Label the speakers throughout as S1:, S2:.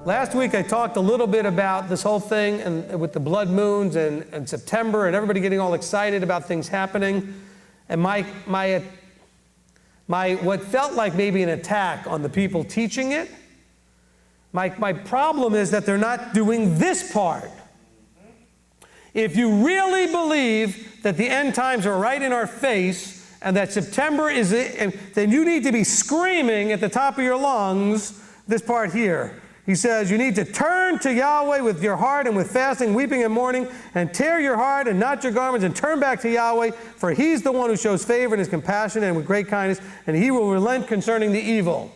S1: Last week I talked a little bit about this whole thing and with the blood moons and September and everybody getting all excited about things happening. And what felt like maybe an attack on the people teaching it, my problem is that they're not doing this part. If you really believe that the end times are right in our face and that September is it, then you need to be screaming at the top of your lungs this part here. He says, you need to turn to Yahweh with your heart and with fasting, weeping, and mourning, and tear your heart and not your garments, and turn back to Yahweh, for He's the one who shows favor and is compassionate and with great kindness, and He will relent concerning the evil.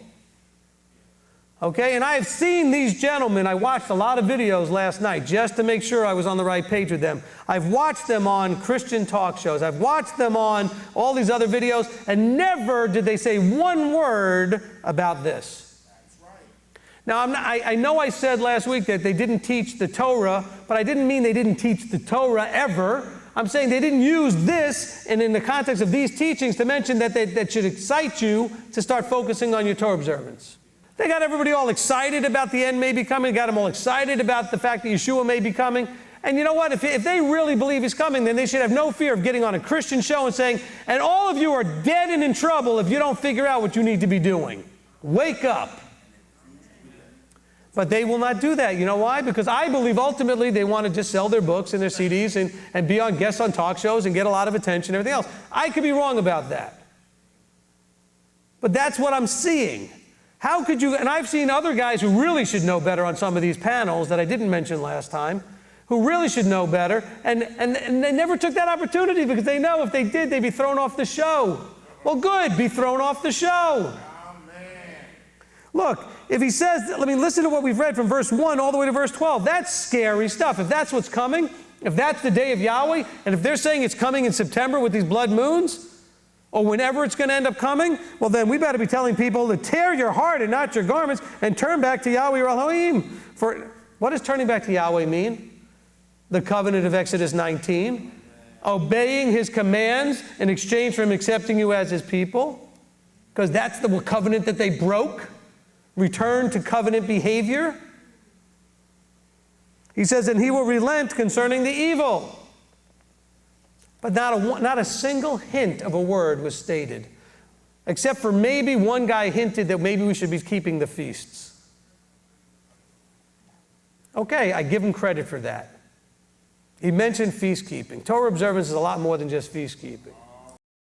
S1: Okay, and I have seen these gentlemen. I watched a lot of videos last night just to make sure I was on the right page with them. I've watched them on Christian talk shows. I've watched them on all these other videos, and never did they say one word about this.
S2: That's right.
S1: Now, I know I said last week that they didn't teach the Torah, but I didn't mean they didn't teach the Torah ever. I'm saying they didn't use this, and in the context of these teachings, to mention that should excite you to start focusing on your Torah observance. They got everybody all excited about the end may be coming, got them all excited about the fact that Yeshua may be coming. And you know what? If they really believe He's coming, then they should have no fear of getting on a Christian show and saying, and all of you are dead and in trouble if you don't figure out what you need to be doing. Wake up. But they will not do that. You know why? Because I believe ultimately they want to just sell their books and their CDs and be on guests on talk shows and get a lot of attention and everything else. I could be wrong about that. But that's what I'm seeing. How could you, and I've seen other guys who really should know better on some of these panels that I didn't mention last time, who really should know better, and they never took that opportunity because they know if they did, they'd be thrown off the show. Well, good, be thrown off the show. Look, if he says, listen to what we've read from verse 1 all the way to verse 12. That's scary stuff. If that's what's coming, if that's the day of Yahweh, and if they're saying it's coming in September with these blood moons, or whenever it's going to end up coming, well, then we better be telling people to tear your heart and not your garments and turn back to Yahweh your Elohim. For what does turning back to Yahweh mean? The covenant of Exodus 19. Obeying His commands in exchange for Him accepting you as His people. Because that's the covenant that they broke. Return to covenant behavior. He says, and He will relent concerning the evil. But not a single hint of a word was stated, except for maybe one guy hinted that maybe we should be keeping the feasts. Okay, I give him credit for that. He mentioned feast keeping. Torah observance is a lot more than just feast keeping.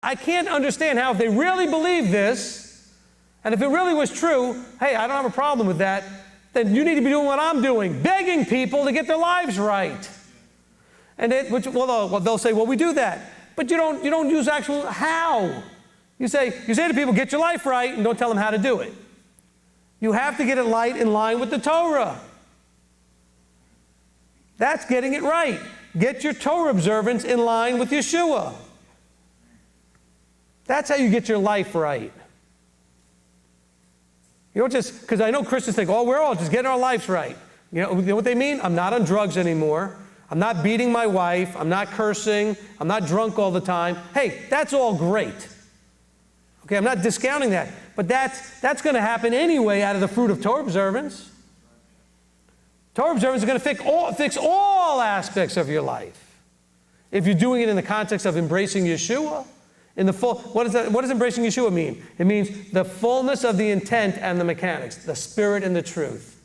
S1: I can't understand how if they really believe this, and if it really was true, hey, I don't have a problem with that, then you need to be doing what I'm doing, begging people to get their lives right. And they'll say, well, we do that. But you don't use actual how. You say to people, get your life right, and don't tell them how to do it. You have to get it right in line with the Torah. That's getting it right. Get your Torah observance in line with Yeshua. That's how you get your life right. You don't just, because I know Christians think, oh, we're all just getting our lives right. You know what they mean? I'm not on drugs anymore. I'm not beating my wife. I'm not cursing. I'm not drunk all the time. Hey, that's all great. Okay, I'm not discounting that. But that's going to happen anyway out of the fruit of Torah observance. Torah observance is going to fix all aspects of your life. If you're doing it in the context of embracing Yeshua, what does embracing Yeshua mean? It means the fullness of the intent and the mechanics, the spirit and the truth.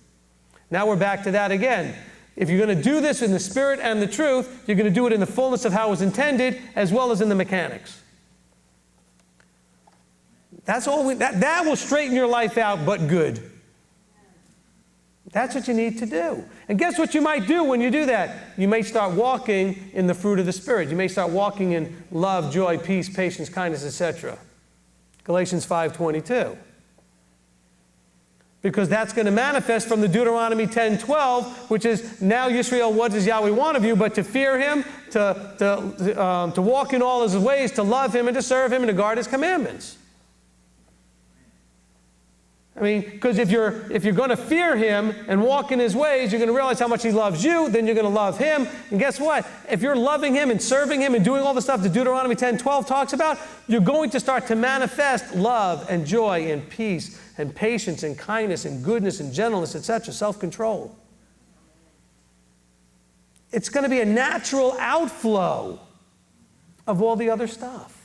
S1: Now we're back to that again. If you're going to do this in the spirit and the truth, you're going to do it in the fullness of how it was intended, as well as in the mechanics. That's all. That will straighten your life out, but good. That's what you need to do. And guess what you might do when you do that? You may start walking in the fruit of the Spirit. You may start walking in love, joy, peace, patience, kindness, etc. Galatians 5:22. Because that's going to manifest from the Deuteronomy 10:12, which is, now Yisrael, what does Yahweh want of you but to fear Him, to walk in all His ways, to love Him and to serve Him and to guard His commandments. I mean, because if you're going to fear him and walk in his ways, you're going to realize how much he loves you, then you're going to love him. And guess what? If you're loving him and serving him and doing all the stuff that Deuteronomy 10:12 talks about, you're going to start to manifest love and joy and peace and patience and kindness and goodness and gentleness, etc., self-control. It's going to be a natural outflow of all the other stuff.